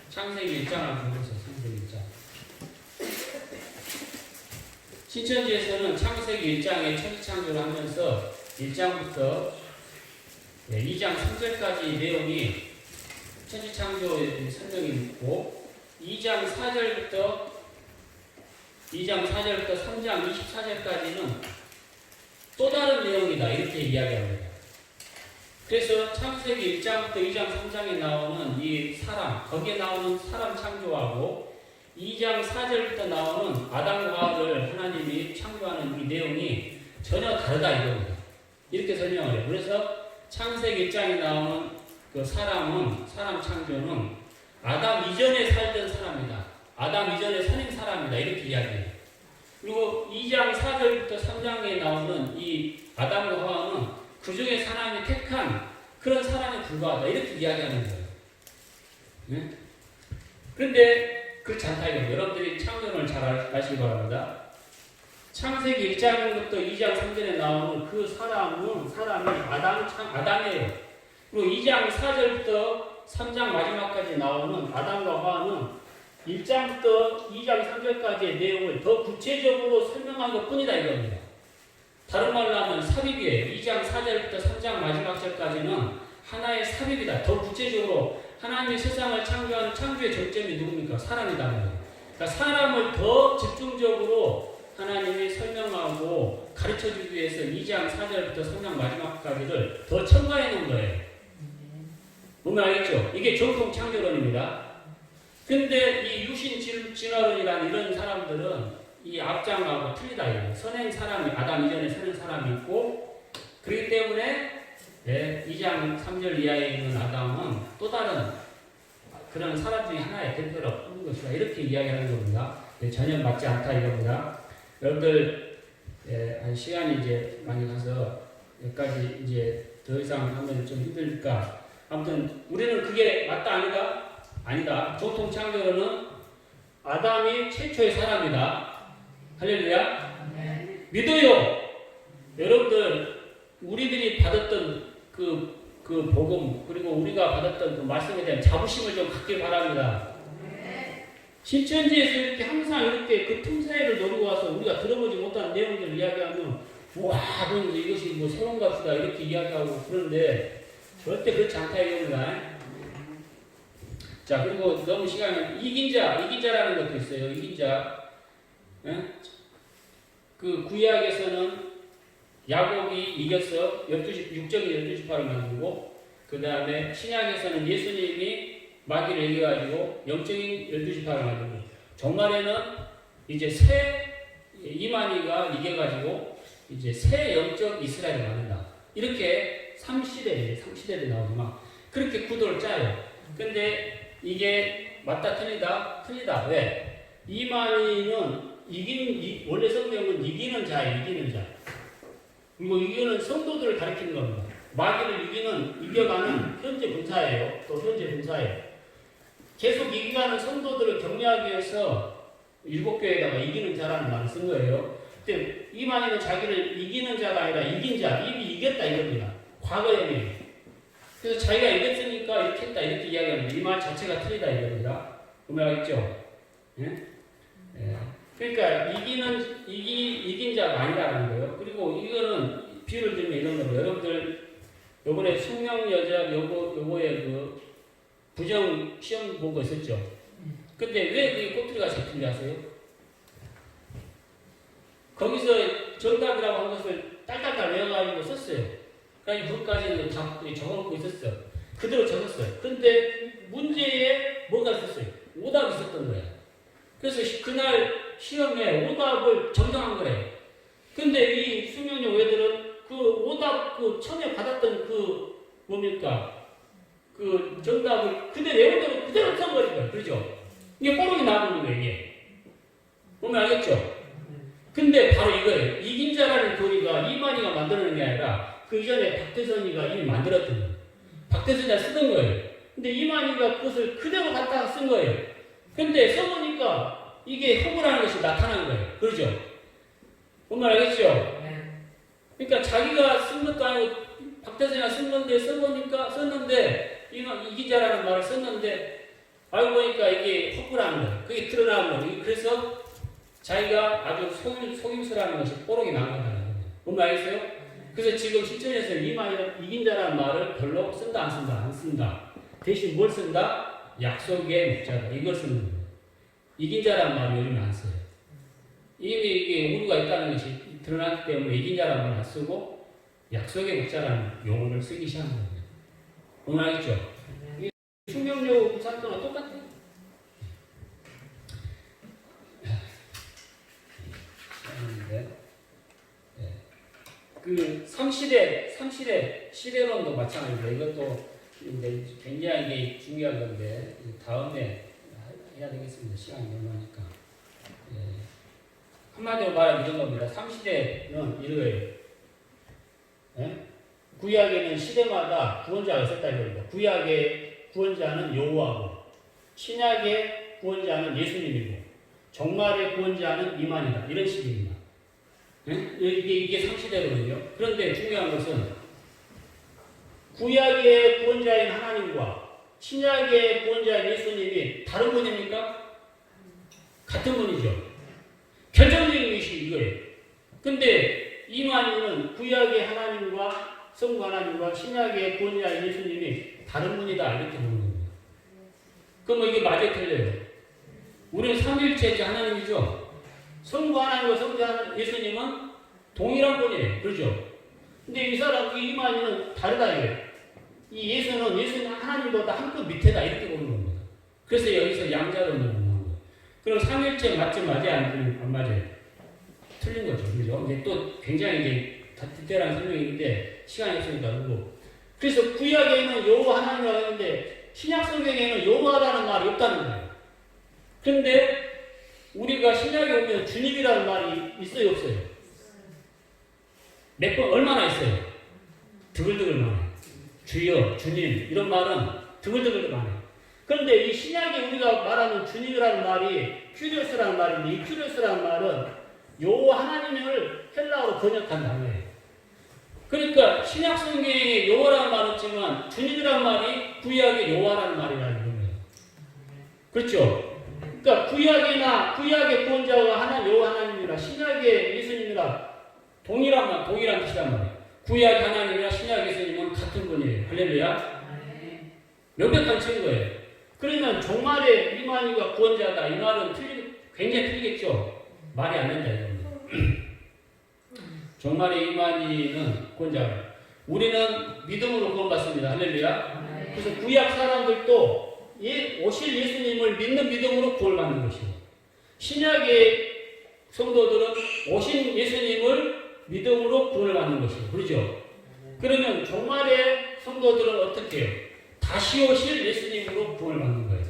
창세기 1장을 보세요. 창세기 1장. 신천지에서는 창세기 1장에 천지창조를 하면서 1장부터 2장 3절까지 내용이 천지창조의 설명이 있고 2장 4절부터 3장 24절까지는 또 다른 내용이다. 이렇게 이야기합니다. 그래서 창세기 1장부터 2장, 3장에 나오는 이 사람, 거기에 나오는 사람 창조하고 2장 4절부터 나오는 아담과 하와를 하나님이 창조하는 이 내용이 전혀 다르다 이겁니다. 이렇게 설명을 해요. 그래서 창세기 1장에 나오는 그 사람은, 사람 창조는 아담 이전에 살던 사람이다. 아담 이전에 사는 사람이다. 이렇게 이야기해요. 그리고 2장 4절부터 3장에 나오는 이 아담과 하와는 그 중에 사람이 택한 그런 사람에 불과하다. 이렇게 이야기하는 거예요. 네? 그런데 그렇지 않다 이겁니다. 여러분들이 창조론을 잘 아시기 바랍니다. 창세기 1장부터 2장 3절에 나오는 그 사람이 아담이에요. 그리고 2장 4절부터 3장 마지막까지 나오는 아담과 하와는 1장부터 2장 3절까지의 내용을 더 구체적으로 설명한 것 뿐이다 이겁니다. 다른 말로 하면 삽입이에요. 2장 4절부터 3장 마지막 절까지는 하나의 삽입이다. 더 구체적으로 하나님이 세상을 창조하는 창조의 정점이 누굽니까? 사람이다. 그러니까 사람을 더 집중적으로 하나님이 설명하고 가르쳐주기 위해서 2장 4절부터 3장 마지막까지를 더 첨가해 놓은 거예요. 보면 알겠죠? 이게 정통 창조론입니다. 근데 이 유신 진화론이라는 이런 사람들은 이 앞장하고 틀리다. 이거. 선행 사람이, 아담 이전에 선행 사람이 있고, 그렇기 때문에 2장 3절 이하에 있는 아담은 또 다른 그런 사람 중에 하나의 대표로 뽑는 것이다. 이렇게 이야기하는 겁니다. 전혀 맞지 않다 이겁니다. 여러분들, 한 시간이 이제 많이 가서 여기까지 이제 더 이상 하면 좀 힘들니까. 아무튼, 우리는 그게 맞다, 아니다? 아니다. 정통 창조론은 아담이 최초의 사람이다. 할렐루야. 믿어요. 여러분들, 우리들이 받았던 그 복음, 그리고 우리가 받았던 그 말씀에 대한 자부심을 좀 갖길 바랍니다. 신천지에서 이렇게 항상 이렇게 그 틈사이를 노리고 와서 우리가 들어보지 못한 내용들을 이야기하면, 와, 이것이 뭐 새로운 값이다. 이렇게 이야기하고 그러는데, 절대 그렇지 않다 이겁니다. 자, 그리고 너무 시간이, 이긴자라는 것도 있어요. 이긴자. 그 구약에서는 야곱이 이겨서 6점이 12지파를 만들고, 그 다음에 신약에서는 예수님이 마귀를 이겨가지고 영적인 12지파를 만들고, 종말에는 이제 이만희가 이겨가지고 이제 새 영적 이스라엘을 만든다. 이렇게 3시대들이 나오지만 그렇게 구도를 짜요. 근데 이게 맞다 틀리다? 왜? 이만희는 원래 성경은 이기는 자. 그리고 이기는 성도들을 가리키는 겁니다. 마귀를 이겨가는 현재 분사예요. 또 현재 분사예요. 계속 이겨가는 성도들을 격려하기 위해서 7교회에다가 이기는 자라는 말을 쓴 거예요. 근데 이만희는 자기를 이기는 자가 아니라 이긴 자, 이미 이겼다 이겁니다. 과거에. 그래서 자기가 이겼으니까 이렇게 했다 이렇게 이야기하는데 이 말 자체가 틀리다 이겁니다. 알겠죠? 예? 그러니까 이긴 자가 아니라는 거예요. 그리고 이거는 비유를 들면 이런 거예요. 여러분들 요번에 숙명여자 요거에 그 부정 시험 본 거 있었죠? 근데 왜 그게 꼬투리가 잡힌지 아세요? 거기서 정답이라고 한 것을 딸딸딸 외워가지고 썼어요. 그러니까 그것까지는 다 적어놓고 있었어. 그대로 적었어요. 근데 문제에 뭐가 있었어요? 오답이 있었던 거예요. 그래서 그날 시험에 오답을 정정한 거예요. 근데 이 숙명여 외들은 그 오답, 처음에 받았던 뭡니까? 그 정답을 그대로 써버린 거예요. 그렇죠? 이게 뽀록이 나오는 거예요, 이게. 보면 알겠죠? 근데 바로 이거예요. 이긴 자라는 교리가 이만희가 만들어낸 게 아니라 그 이전에 박태선이가 이미 만들었던 거예요. 박태선이가 쓰던 거예요. 근데 이만희가 그것을 그대로 갖다가 쓴 거예요. 근데 써보니까 이게 허구라는 것이 나타난 거예요. 그렇죠? 보면 알겠죠? 그러니까 자기가 쓴 것도 아니고 박태선이가 쓴 건데 썼는데 이긴 자라는 말을 썼는데 알고 보니까 이게 허구라는 거예요. 그게 드러나는 거예요. 그래서 자기가 아주 속임수라는 것이 뽀록이 나온 거예요. 뭔 말이세요? 그래서 지금 실전에서 이긴 자라는 말을 별로 쓴다, 안 쓴다? 안 쓴다. 대신 뭘 쓴다? 약속의 목자다. 이걸 쓰는 거예요. 이긴 자라는 말을 요즘에 안 써요. 이미 이게 오류가 있다는 것이 드러났기 때문에 이긴 자라는 말을 안 쓰고, 약속의 목자라는 용어를 쓰기 시작한 거예요. 오늘 알겠죠? 이 충격요 사건과 똑같아요. 그 시대론도 마찬가지로 이것도 굉장히 중요한 건데 다음에 해야 되겠습니다. 시간이 너무 하니까. 한마디로 말하면 이런 겁니다. 상시대는 이거예요. 구약에는 시대마다 구원자가 있었다 이겁니다. 구약의 구원자는 여호와고, 신약의 구원자는 예수님이고, 종말의 구원자는 이만이다. 이런 식입니다. 이게 상시대거든요. 그런데 중요한 것은 구약의 구원자인 하나님과 신약의 구원자인 예수님이 다른 분입니까? 같은 분이죠. 결정적인 것이 이거예요. 근데 이만희는 구약의 하나님과 성부 하나님과 신약의 구원자인 예수님이 다른 분이다 이렇게 보는 겁니다. 그럼 이게 맞아요, 틀려요? 우리는 삼일체제 하나님이죠. 성부 하나님과 성부 하나님 예수님은 동일한 분이에요. 그렇죠? 근데 이 사람, 이 이만희는 다르다 이거예요. 이 예수는 하나님보다 한 급 밑에다 이렇게 보는 겁니다. 그래서 여기서 양자론을 보는 거예요. 그럼 삼일체 맞지 안 맞아요? 틀린 거죠. 그죠? 이게 또 굉장히 이제 디테일한 설명인데 시간이 없으니까 그러고. 그래서 구약에는 여호와 하나님이라고 했는데 신약 성경에는 여호와라는 말이 없다는 거예요. 그런데 우리가 신약에 보면 주님이라는 말이 있어요, 없어요? 몇 번, 얼마나 있어요? 드글드글 많아요. 주여, 주님, 이런 말은 드글드글 많아요. 그런데 이 신약에 우리가 말하는 주님이라는 말이 큐리오스라는 말인데, 이 큐리오스라는 말은 여호와 하나님을 헬라어로 번역한 단어예요. 그러니까 신약 성경에 여호와라는 말은 없지만 주님이라는 말이 구약의 여호와라는 말이라는 거예요. 그렇죠? 그러니까 구약의 구원자가 하나님 여호와 하나님이라 신약의 예수님이라 동일한 뜻이란 말이에요. 구약 하나님이랑 신약 예수님은 같은 분이에요. 할렐루야. 명백한 증거예요. 그러면 종말의 이만희가 구원자다. 이 말은 굉장히 틀리겠죠. 말이 안 된다 이겁니다. 종말의 이만희는 구원자다. 우리는 믿음으로 구원받습니다. 할렐루야. 그래서 구약 사람들도 오실 예수님을 믿는 믿음으로 구원받는 것이고, 신약의 성도들은 오신 예수님을 믿음으로 구원을 받는 것이고, 그렇죠? 그러면 종말의 성도들은 어떻게 해요? 다시 오실 예수님으로 구원을 받는 거예요.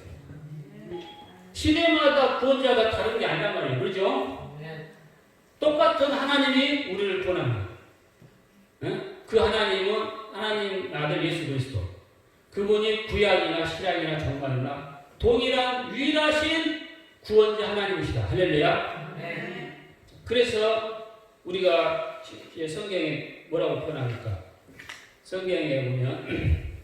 시대마다 구원자가 다른 게 아니란 말이에요. 그렇죠? 똑같은 하나님이 우리를 구원합니다. 그 하나님은 하나님 아들 예수 그리스도. 그분이 구약이나 신약이나 종말이나 동일한 유일하신 구원자 하나님이시다. 할렐루야. 그래서 우리가 성경에 뭐라고 표현합니까? 성경에 보면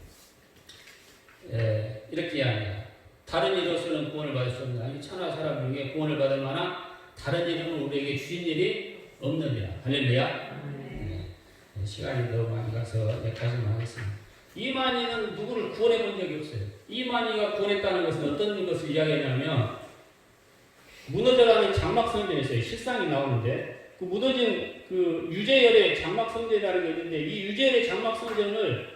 이렇게 이야기해요. 다른 이로서는 구원을 받을 수 없는 천하 사람 중에 구원을 받을 만한 다른 이름은 우리에게 주신 일이 없느니라. 할렐루야. 시간이 너무 많이 가서 여기까지만 하겠습니다. 이만희는 누구를 구원해 본 적이 없어요. 이만희가 구원했다는 것은 어떤 것을 이야기하냐면 무너져가는 장막성전에서 실상이 나오는데 그 무너진 그 유재열의 장막성전이라는 게 있는데 이 유재열의 장막성전을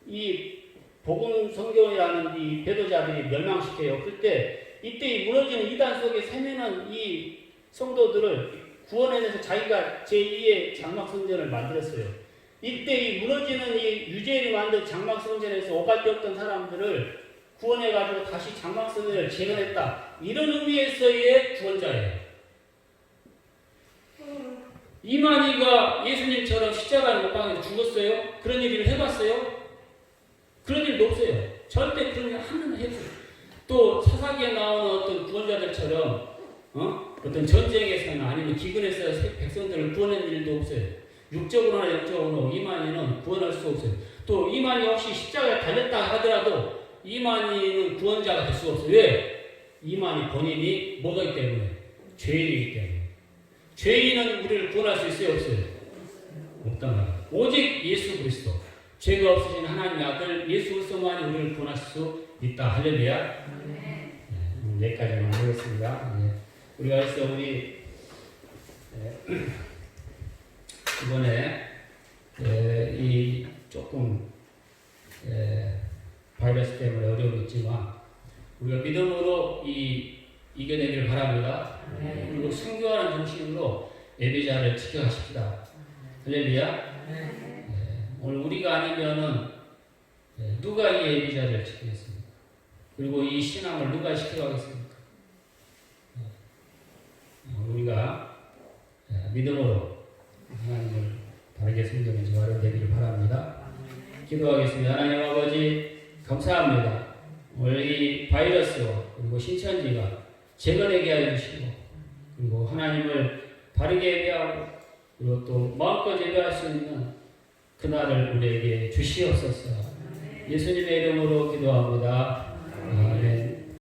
이 복음 성경이라는 이 배도자들이 멸망시켜요. 그때 이때 이 무너지는 이단 속에 세면은 이 성도들을 구원해내서 자기가 제2의 장막성전을 만들었어요. 이때 이 무너지는 이 유재열이 만든 장막성전에서 오갈 데 없던 사람들을 구원해가지고 다시 장막성전을 재건했다. 이런 의미에서의 구원자예요. 이만희가 예수님처럼 십자가에 못 박혀 죽었어요? 그런 일을 해봤어요? 그런 일도 없어요. 절대 그런 일 하나는 해봤어요. 또 사사기에 나오는 어떤 구원자들처럼 어떤 전쟁에서나 아니면 기근에서 백성들을 구원한 일도 없어요. 육적으로나 영적으로 이만희는 구원할 수 없어요. 또 이만희 혹시 십자가에 달렸다 하더라도 이만희는 구원자가 될 수 없어요. 왜? 이만희 본인이 뭐가기 때문에? 죄인이기 때문에. 죄인은 우리를 구원할 수 있어요? 없어요? 없단 말이에요. 오직 예수 그리스도. 죄가 없으신 하나님의 아들 예수 그리스도만이 우리를 구원할 수 있다. 할렐루야. 여기까지만 하겠습니다. 우리가 해서 우리 이번에 이 조금 바이러스 때문에 어려움이 있지만 우리가 믿음으로 이겨내기를 바랍니다. 그리고 순교하는 정신으로 예배자를 지켜가십시다. 할렐루야. 오늘 우리가 아니면은 누가 이 예배자를 지키겠습니까? 그리고 이 신앙을 누가 지켜가겠습니까? 우리가 믿음으로 하나님을 바르게 섬기는 저와 되기를 바랍니다. 기도하겠습니다. 하나님 아버지 감사합니다. 오늘 이 바이러스와 그리고 신천지가 제거되게 하여 주시고 그리고 하나님을 바르게 예배하고 그리고 또 마음껏 예배할 수 있는 그날을 우리에게 주시옵소서. 예수님의 이름으로 기도합니다. 아멘.